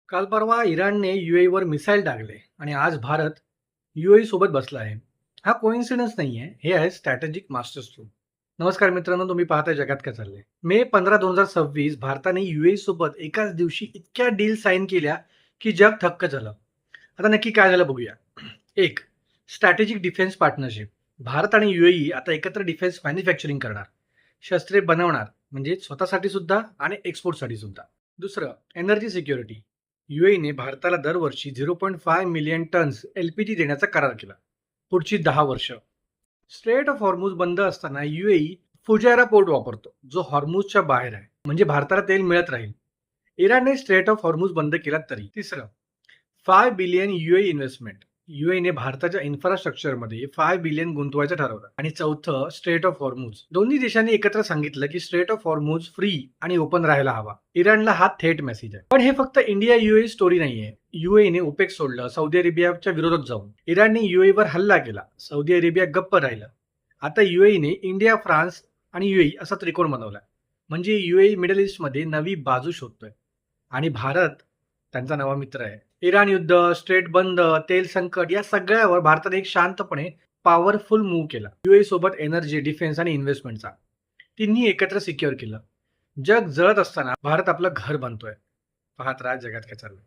काल परवा इराणने वर मिसाईल टाकले आणि आज भारत युएई सोबत बसला आहे. हा कोइन्सिडन्स नाहीये, हे आहे स्ट्रॅटेजिक मास्टर स्ट्रोक. नमस्कार मित्रांनो, तुम्ही पाहताय जगात काय चाललंय. मे 15 2026 भारताने युएई सोबत एकाच दिवशी इतक्या डील साईन केल्या की जग थक्क झालं. आता नक्की काय झालं बघूया. एक, स्ट्रॅटेजिक डिफेन्स पार्टनरशिप. भारत आणि युएई आता एकत्र डिफेन्स मॅन्युफॅक्चरिंग करणार, शस्त्रे बनवणार, म्हणजे स्वतःसाठी सुद्धा आणि एक्सपोर्टसाठी सुद्धा. दुसरं, एनर्जी सिक्युरिटी. युएईने भारताला दरवर्षी 0.5 मिलियन टन्स एलपीजी देण्याचा करार केला पुढची 10 वर्ष. स्ट्रेट ऑफ हॉर्मुज बंद असताना युएई फुजैरा पोर्ट वापरतो, जो हॉर्मुजच्या बाहेर आहे, म्हणजे भारताला तेल मिळत राहील. इराणने स्ट्रेट ऑफ हॉर्मुज बंद केला तरी. तिसरं, 5 बिलियन युएई इन्व्हेस्टमेंट. युएईने भारताच्या इन्फ्रास्ट्रक्चरमध्ये 5 बिलियन गुंतवायचं ठरवलं. आणि चौथं, स्ट्रेट ऑफ हॉर्मुज. दोन्ही देशांनी एकत्र सांगितलं की स्ट्रेट ऑफ हॉर्मुज फ्री आणि ओपन राहायला हवा. इराणला हा थेट मेसेज आहे. पण हे फक्त इंडिया युएई स्टोरी नाहीये. युएईने ओपेक सोडलं, सौदी अरेबियाच्या विरोधात जाऊन. इराणने युएईवर हल्ला केला, सौदी अरेबिया गप्प राहिलं. आता युएईने इंडिया, फ्रान्स आणि युएई असा त्रिकोण बनवला. म्हणजे युएई मिडल ईस्ट मध्ये नवी बाजू शोधतोय आणि भारत त्यांचा नवा मित्र आहे. इराण युद्ध, स्ट्रेट बंद, तेल संकट या सगळ्यावर भारताने एक शांतपणे पॉवरफुल मूव्ह केला. युएई सोबत एनर्जी, डिफेन्स आणि इन्व्हेस्टमेंटचा तिन्ही एकत्र सिक्युअर केलं. जग जळत असताना भारत आपलं घर बांधतोय. पाहत राहा जगात काय चाललंय.